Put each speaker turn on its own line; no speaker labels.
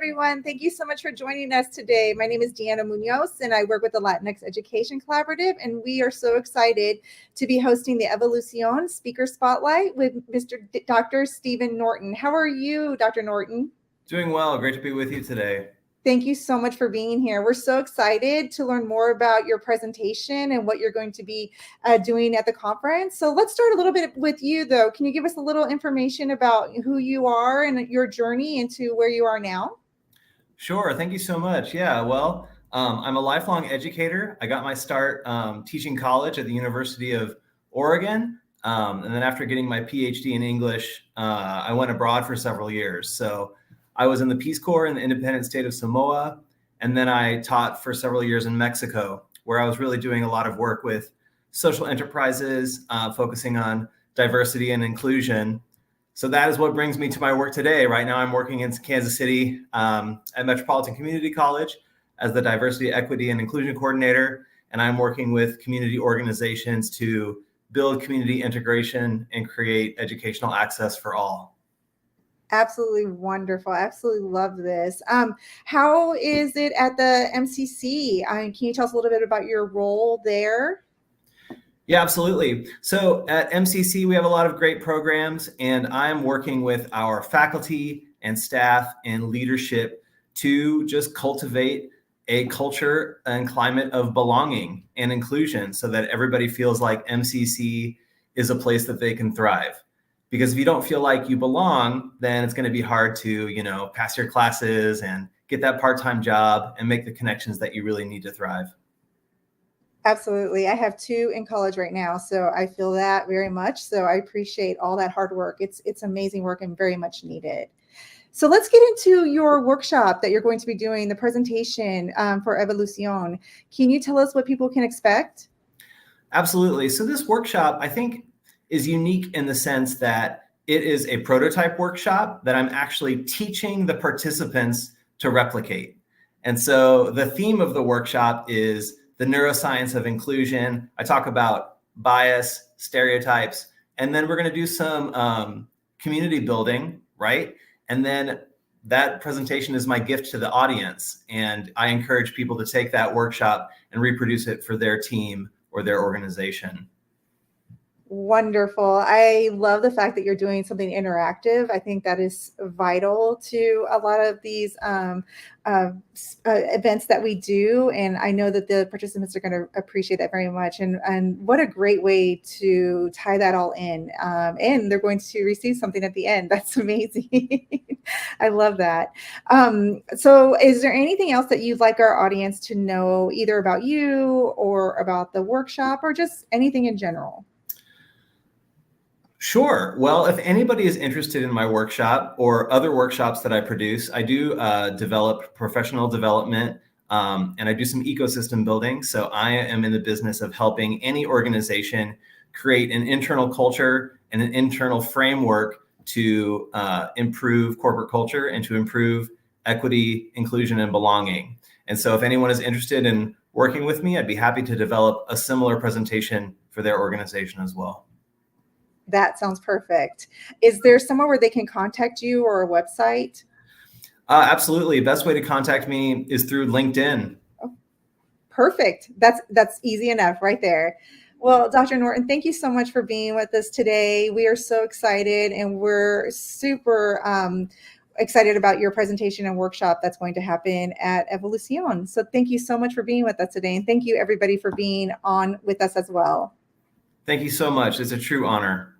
everyone. Thank you so much for joining us today. My name is Deanna Munoz, and I work with the Latinx Education Collaborative, and we are so excited to be hosting the Evolución Speaker Spotlight with Dr. Stephen Norton. How are you, Dr. Norton?
Doing well. Great to be with you today.
Thank you so much for being here. We're so excited to learn more about your presentation and what you're going to be doing at the conference. So let's start a little bit with you, though. Can you give us a little information about who you are and your journey into where you are now?
Sure. Thank you so much. Yeah, well, I'm a lifelong educator. I got my start teaching college at the University of Oregon. And then after getting my PhD in English, I went abroad for several years. So I was in the Peace Corps in the independent state of Samoa, and then I taught for several years in Mexico, where I was really doing a lot of work with social enterprises, focusing on diversity and inclusion. So that is what brings me to my work today. Right now, I'm working in Kansas City at Metropolitan Community College as the Diversity, Equity, and Inclusion Coordinator, and I'm working with community organizations to build community integration and create educational access for all.
Absolutely wonderful. Absolutely love this. How is it at the MCC? Can you tell us a little bit about your role there?
Yeah, absolutely. So at MCC, we have a lot of great programs, and I'm working with our faculty and staff and leadership to just cultivate a culture and climate of belonging and inclusion so that everybody feels like MCC is a place that they can thrive. Because if you don't feel like you belong, then it's going to be hard to, pass your classes and get that part-time job and make the connections that you really need to thrive.
Absolutely. I have 2 in college right now, so I feel that very much. So I appreciate all that hard work. It's amazing work and very much needed. So let's get into your workshop that you're going to be doing, the presentation for Evolución. Can you tell us what people can expect?
Absolutely. So this workshop, I think, is unique in the sense that it is a prototype workshop that I'm actually teaching the participants to replicate. And so the theme of the workshop is the neuroscience of inclusion. I talk about bias, stereotypes, and then we're going to do some community building, right? And then that presentation is my gift to the audience. And I encourage people to take that workshop and reproduce it for their team or their organization.
Wonderful. I love the fact that you're doing something interactive. I think that is vital to a lot of these events that we do. And I know that the participants are going to appreciate that very much. And what a great way to tie that all in. And they're going to receive something at the end. That's amazing. I love that. So is there anything else that you'd like our audience to know, either about you or about the workshop or just anything in general?
Sure. Well, if anybody is interested in my workshop or other workshops that I produce, I do develop professional development and I do some ecosystem building. So I am in the business of helping any organization create an internal culture and an internal framework to improve corporate culture and to improve equity, inclusion, and belonging. And so if anyone is interested in working with me, I'd be happy to develop a similar presentation for their organization as well.
That sounds perfect. Is there somewhere where they can contact you or a website?
Absolutely. Best way to contact me is through LinkedIn.
Oh, perfect. That's easy enough right there. Well, Dr. Norton, thank you so much for being with us today. We are so excited and we're super excited about your presentation and workshop that's going to happen at Evolución. So thank you so much for being with us today. And thank you everybody for being on with us as well.
Thank you so much. It's a true honor.